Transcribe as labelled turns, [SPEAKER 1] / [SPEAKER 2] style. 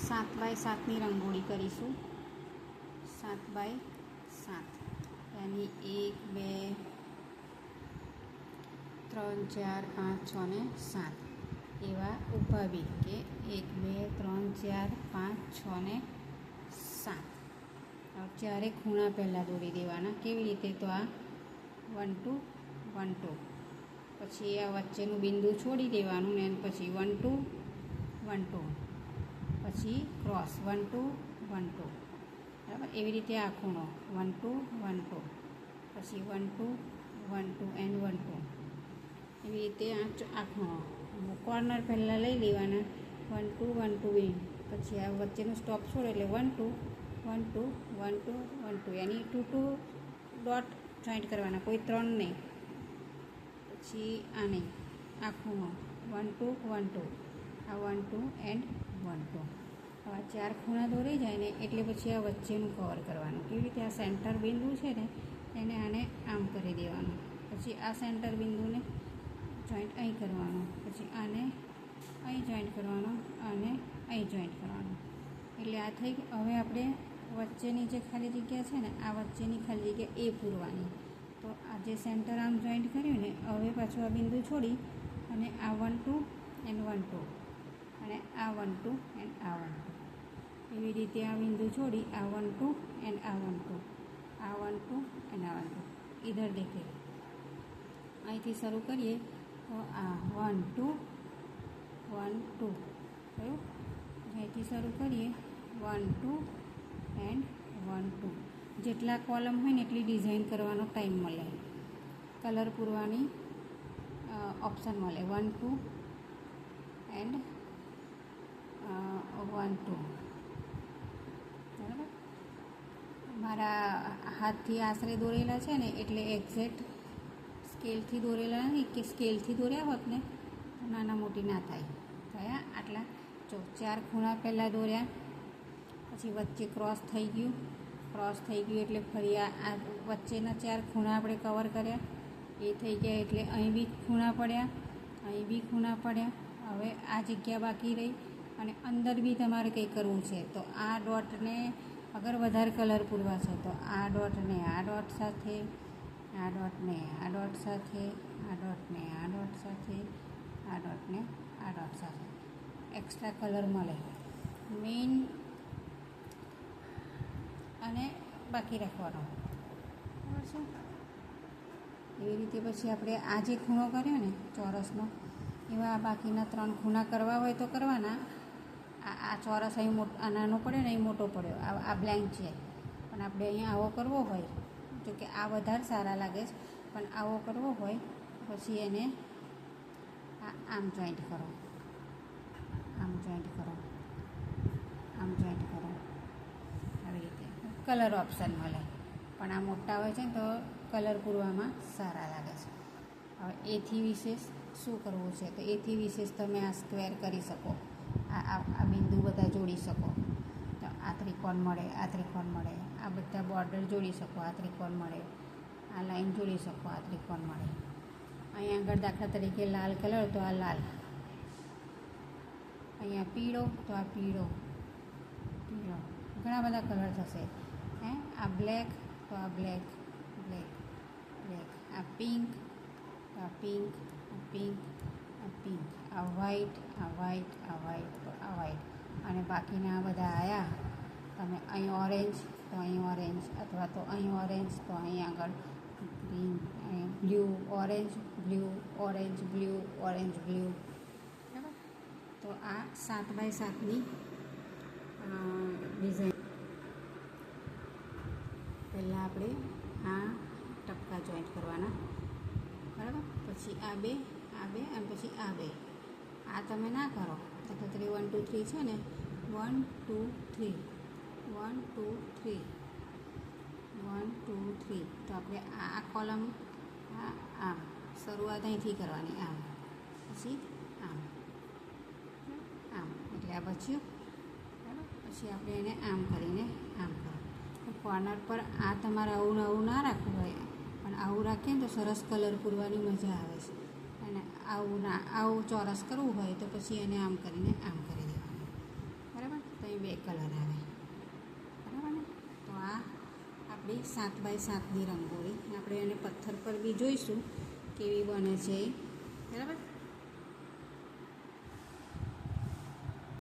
[SPEAKER 1] 7x7ની રંગોળી કરીશું. 7x7 यानी 1 2 3 4 5 6 ને 7 એવા ઊભા બી કે 1 2 3 4 5 6 ને 7. ચારે ખૂણા પહેલાં દોરી દેવાના. કેવી રીતે? તો આ 1 2 1 2, પછી આ વચ્ચેનું બિંદુ છોડી દેવાનું ને પછી 1 2 1 2, પછી ક્રોસ 1 2 1 2. બરાબર? એવી રીતે આ ખૂણો 1 2 1 2, પછી 1 2 1 2 એન્ડ 1 2. એવી રીતે આ ખૂણો કોર્નર પહેલાં લઈ લેવાના 1 2 1 2 બી, પછી આ વચ્ચેનું સ્ટોપ છોડે એટલે 1 2 1 2 1 2 1 2, યાની 2 2 ડોટ જોઈન્ટ કરવાના, કોઈ 3 નહીં. પછી આને આ ખૂણો 1 2 1 2, આ 1 2 એન્ડ 1 2. હવે 4 ખૂણા દોરાઈ જાય ને એટલે પછી આ વચ્ચેનું કવર કરવાનું. કેવી રીતે? આ સેન્ટર બિંદુ છે ને એને આને આમ કરી દેવાનું, પછી આ સેન્ટર બિંદુને જોઈન્ટ અહીં કરવાનું, પછી આને અહીં જોઈન્ટ કરવાનું, આને અહીં જોઈન્ટ કરવાનું. એટલે આ થઈ ગયું. હવે આપણે વચ્ચેની જે ખાલી જગ્યા છે ને આ વચ્ચેની ખાલી જગ્યા એ પૂરવાની. તો આ જે સેન્ટર આમ જોઈન્ટ કર્યું ને હવે પાછું આ બિંદુ છોડી અને આ 1 2 એન્ડ 1 2 અને આ 1 2 એન્ડ આ 1 2. એવી રીતે આ બિંદુ છોડી આ 1 2 એન્ડ આ 1 2, આ 1 2 એન્ડ આ 1 2 ઇધર દેખે. અહીંથી શરૂ કરીએ તો આ 1 2 1 2 થયું. અહીંથી શરૂ કરીએ 1 2 એન્ડ 1 2. જેટલા કોલમ હોય ને એટલી ડિઝાઇન કરવાનો ટાઈમ મળે, કલર પૂરવાની ઓપ્શન મળે. 1 2 એન્ડ 1 2. બરાબર? મારા હાથથી આશરે દોરેલા છે ને એટલે એક્ઝેક્ટ સ્કેલથી દોરેલા નથી, કે સ્કેલથી દોર્યા હોત ને નાના મોટી ના થાય. થયા આટલા. જો 4 ખૂણા પહેલાં દોર્યા, પછી વચ્ચે ક્રોસ થઈ ગયું. ક્રોસ થઈ ગયું એટલે ફરી આ વચ્ચેના 4 ખૂણા આપણે કવર કર્યા, એ થઈ ગયા. એટલે અહીં બી ખૂણા પડ્યા, અહીં બી ખૂણા પડ્યા. હવે આ જગ્યા બાકી રહી અને અંદર બી તમારે કંઈ કરવું છે તો આ ડોટને અગર વધારે કલર પૂરવા છે તો આ ડોટને આ ડોટ સાથે, આ ડોટને આ ડોટ સાથે, આ ડોટને આ ડોટ સાથે, આ ડોટને આ ડોટ સાથે એક્સ્ટ્રા કલર મળે. મેઇન અને બાકી રાખવાનો. બરાબર છે? એવી રીતે પછી આપણે આ જે ખૂણો કર્યો ને ચોરસનો, એવા બાકીના 3 ખૂણા કરવા હોય તો કરવાના. આ ચોરસ અહીં આ નાનો પડ્યો ને અહીં મોટો પડ્યો, આ બ્લેન્ક છે. પણ આપણે અહીંયા આવો કરવો હોય, જો કે આ વધારે સારા લાગે છે, પણ આવો કરવો હોય પછી એને આમ જોઈન્ટ કરો, આમ જોઈન્ટ કરો, આમ જોઈન્ટ કરો. આવી રીતે કલર ઓપ્શન મળે. પણ આ મોટા હોય છે ને તો કલર પૂરવામાં સારા લાગે છે. હવે એથી વિશેષ શું કરવું છે? તો એથી વિશેષ તમે આ સ્ક્વેર કરી શકો, આ બિંદુ બધા જોડી શકો. તો આ ત્રિકોણ મળે, આ ત્રિકોણ મળે, આ બધા બોર્ડર જોડી શકો, આ ત્રિકોણ મળે, આ લાઈન જોડી શકો, આ ત્રિકોણ મળે. અહીં આગળ દાખલા તરીકે લાલ કલર તો આ લાલ, અહીંયા પીળો તો આ પીળો, પીળો, ઘણા બધા કલર થશે. આ બ્લેક તો આ બ્લેક, બ્લેક, બ્લેક, આ પિંક તો આ પિંક, આ પિંક, આ પિંક, આ વ્હાઈટ, આ વ્હાઈટ, આ વ્હાઈટ તો આ વ્હાઈટ. અને બાકીના બધા આવ્યા તમે અહીં ઓરેન્જ તો અહીં ઓરેન્જ, અથવા તો અહીં ઓરેન્જ તો અહીં આગળ green, blue, orange, blue, orange, blue, orange, blue. બરાબર? તો આ 7x7ની ડિઝાઇન. પહેલાં આપણે આ ટપકા જોઈન્ટ કરવાના. બરાબર? પછી આ બે અને પછી આ બે. આ તમે ના કરો તો 3 1 2 3 છે ને, 1 2 3 1 2 3 1 2 3. તો આપણે આ કોલમ આમ શરૂઆત અહીંથી કરવાની, આમ પછી આમ આમ, એટલે આ બચ્યું. બરાબર? પછી આપણે એને આમ કરીને આમ કરો. કોર્નર પર આ તમારે આવું ના રાખવું હોય, પણ આવું રાખીએ ને તો સરસ કલર પૂરવાની મજા આવે છે. અને આવું ચોરસ કરવું હોય તો પછી એને આમ કરીને આમ કરી દેવાનું. બરાબર? તો અહીં 2 કલર આવે, બરાબર ને? તો આ આપણી 7 બાય 7ની રંગોળી. આપણે એને પથ્થર પર બી જોઈશું કેવી બને છે, બરાબર.